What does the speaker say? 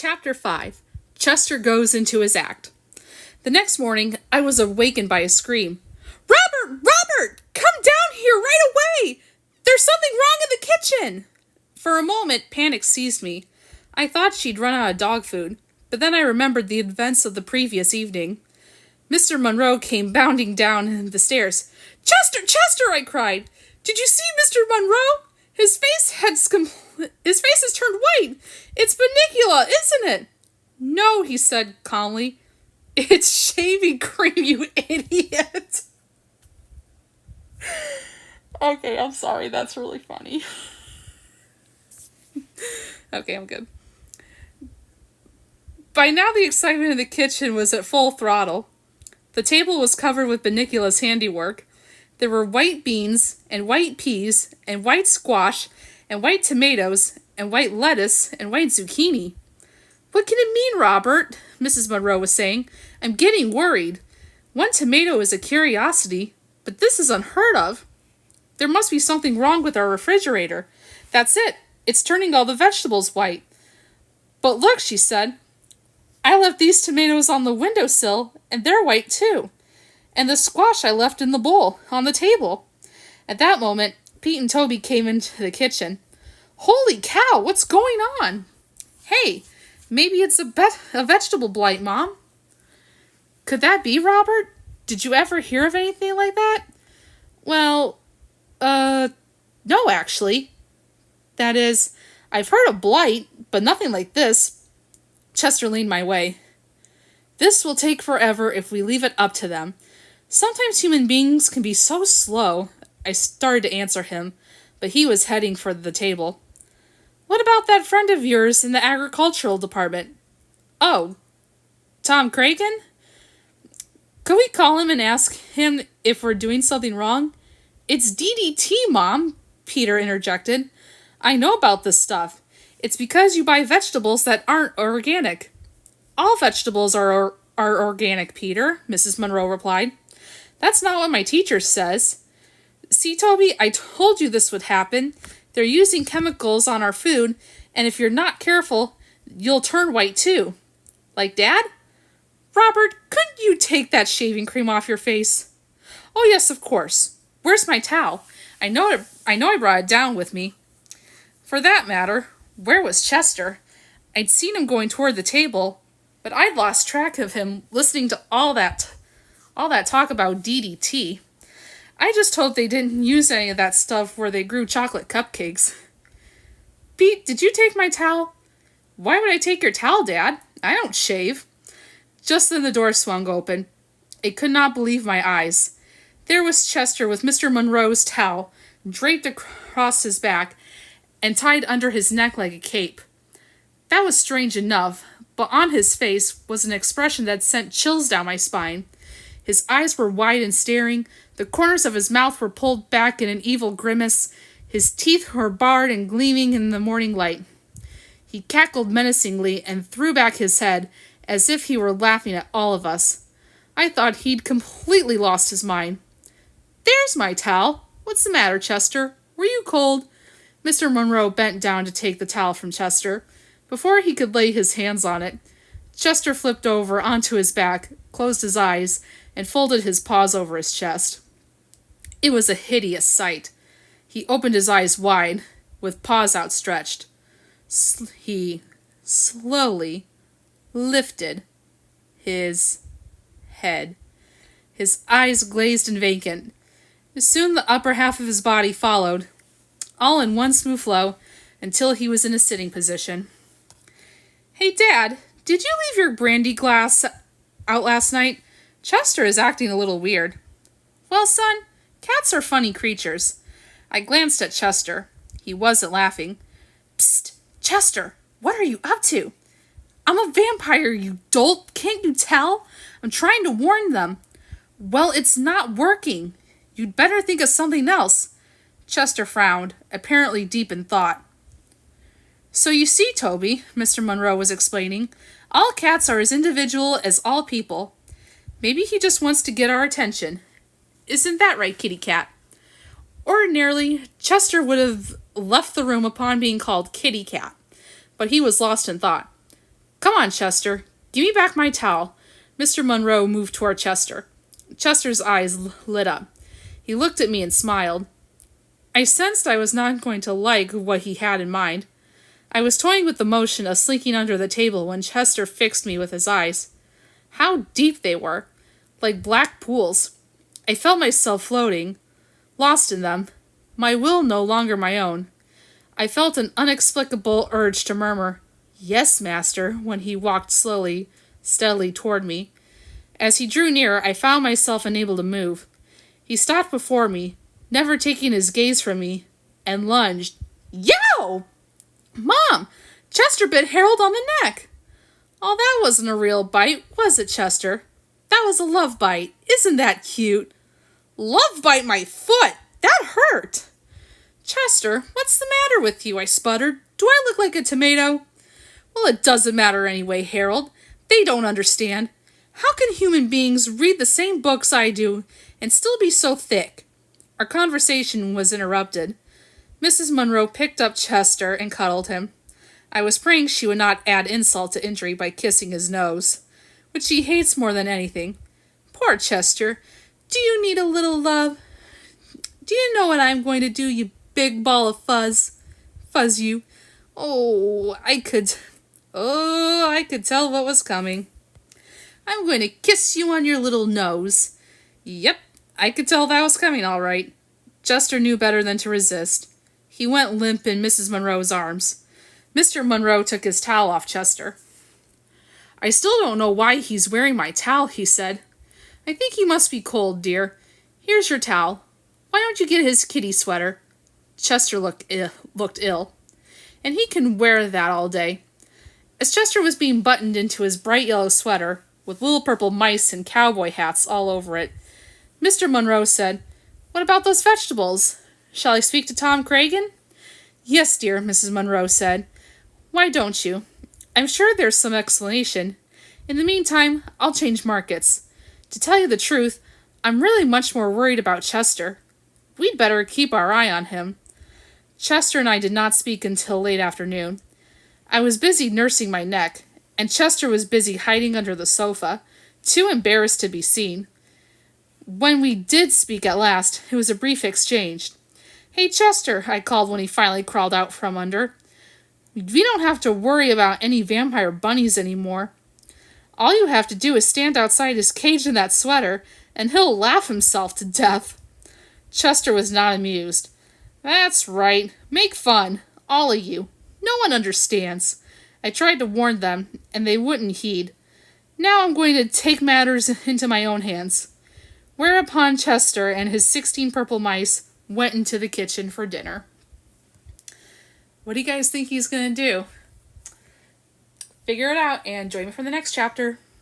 Chapter 5. Chester Goes into His Act. The next morning, I was awakened by a scream. "Robert! Robert! Come down here right away! There's something wrong in the kitchen!" For a moment, panic seized me. I thought she'd run out of dog food, but then I remembered the events of the previous evening. Mr. Monroe came bounding down the stairs. "Chester! Chester!" I cried. "Did you see Mr. Monroe? His face has turned white. It's Bunnicula, isn't it?" "No," he said calmly. "It's shaving cream, you idiot." Okay, I'm sorry. That's really funny. Okay, I'm good. By now the excitement in the kitchen was at full throttle. The table was covered with Bunnicula's handiwork. There were white beans, and white peas, and white squash, and white tomatoes, and white lettuce, and white zucchini. "What can it mean, Robert?" Mrs. Monroe was saying. "I'm getting worried. One tomato is a curiosity, but this is unheard of. There must be something wrong with our refrigerator. That's it. It's turning all the vegetables white." "But look," she said. "I left these tomatoes on the windowsill, and they're white too. And the squash I left in the bowl, on the table." At that moment, Pete and Toby came into the kitchen. "Holy cow, what's going on?" "Hey, maybe it's a vegetable blight, Mom." "Could that be, Robert? Did you ever hear of anything like that?" "Well, no, actually. That is, I've heard of blight, but nothing like this." Chester leaned my way. "This will take forever if we leave it up to them. Sometimes human beings can be so slow." I started to answer him, but he was heading for the table. "What about that friend of yours in the agricultural department?" "Oh, Tom Cragen? Could we call him and ask him if we're doing something wrong?" "It's DDT, Mom," Peter interjected. "I know about this stuff. It's because you buy vegetables that aren't organic." "All vegetables are organic, Peter," Mrs. Monroe replied. "That's not what my teacher says. See, Toby, I told you this would happen. They're using chemicals on our food, and if you're not careful, you'll turn white too." "Like Dad?" "Robert, couldn't you take that shaving cream off your face?" "Oh, yes, of course. Where's my towel? I know I brought it down with me." For that matter, where was Chester? I'd seen him going toward the table, but I'd lost track of him listening to all that talk about DDT. I just hope they didn't use any of that stuff where they grew chocolate cupcakes. "Pete, did you take my towel?" "Why would I take your towel, Dad? I don't shave." Just then the door swung open. I could not believe my eyes. There was Chester with Mr. Monroe's towel draped across his back and tied under his neck like a cape. That was strange enough, but on his face was an expression that sent chills down my spine. His eyes were wide and staring, the corners of his mouth were pulled back in an evil grimace, his teeth were bared and gleaming in the morning light. He cackled menacingly and threw back his head, as if he were laughing at all of us. I thought he'd completely lost his mind. "There's my towel. What's the matter, Chester? Were you cold?" Mr. Monroe bent down to take the towel from Chester. Before he could lay his hands on it, Chester flipped over onto his back, closed his eyes, and folded his paws over his chest. It was a hideous sight. He opened his eyes wide, with paws outstretched. He slowly lifted his head. His eyes glazed and vacant. Soon the upper half of his body followed, all in one smooth flow, until he was in a sitting position. "Hey, Dad, did you leave your brandy glass out last night? Chester is acting a little weird." "Well, son, cats are funny creatures." I glanced at Chester. He wasn't laughing. "Psst, Chester, what are you up to?" "I'm a vampire, you dolt. Can't you tell? I'm trying to warn them." "Well, it's not working. You'd better think of something else." Chester frowned, apparently deep in thought. "So you see, Toby," Mr. Monroe was explaining, "all cats are as individual as all people. Maybe he just wants to get our attention. Isn't that right, kitty cat?" Ordinarily, Chester would have left the room upon being called kitty cat, but he was lost in thought. Come on, Chester. Give me back my towel. Mr. Monroe moved toward Chester. Chester's eyes lit up. He looked at me and smiled. I sensed I was not going to like what he had in mind. I was toying with the motion of slinking under the table when Chester fixed me with his eyes. How deep they were, like black pools. I felt myself floating, lost in them, my will no longer my own. I felt an inexplicable urge to murmur, "Yes, master," when he walked slowly, steadily toward me. As he drew nearer, I found myself unable to move. He stopped before me, never taking his gaze from me, and lunged. Yow! Mom! Chester bit Harold on the neck! Oh, that wasn't a real bite, was it, Chester? That was a love bite. Isn't that cute? Love bite my foot! That hurt! Chester, what's the matter with you? I sputtered. Do I look like a tomato? Well, it doesn't matter anyway, Harold. They don't understand. How can human beings read the same books I do and still be so thick? Our conversation was interrupted. Mrs. Monroe picked up Chester and cuddled him. I was praying she would not add insult to injury by kissing his nose, which she hates more than anything. Poor Chester. Do you need a little love? Do you know what I'm going to do, you big ball of fuzz? Fuzz you. I could tell what was coming. I'm going to kiss you on your little nose. Yep, I could tell that was coming all right. Chester knew better than to resist. He went limp in Mrs. Monroe's arms. Mr. Monroe took his towel off Chester. I still don't know why he's wearing my towel, he said. I think he must be cold, dear. Here's your towel. Why don't you get his kitty sweater? Chester looked ill. And he can wear that all day. As Chester was being buttoned into his bright yellow sweater, with little purple mice and cowboy hats all over it, Mr. Monroe said, What about those vegetables? Shall I speak to Tom Cragen? Yes, dear, Mrs. Monroe said. Why don't you? I'm sure there's some explanation. In the meantime, I'll change markets. To tell you the truth, I'm really much more worried about Chester. We'd better keep our eye on him. Chester and I did not speak until late afternoon. I was busy nursing my neck, and Chester was busy hiding under the sofa, too embarrassed to be seen. When we did speak at last, it was a brief exchange. Hey, Chester, I called when he finally crawled out from under. We don't have to worry about any vampire bunnies anymore. All you have to do is stand outside his cage in that sweater, and he'll laugh himself to death. Chester was not amused. That's right. Make fun. All of you. No one understands. I tried to warn them, and they wouldn't heed. Now I'm going to take matters into my own hands. Whereupon Chester and his 16 purple mice went into the kitchen for dinner. What do you guys think he's going to do? Figure it out and join me for the next chapter.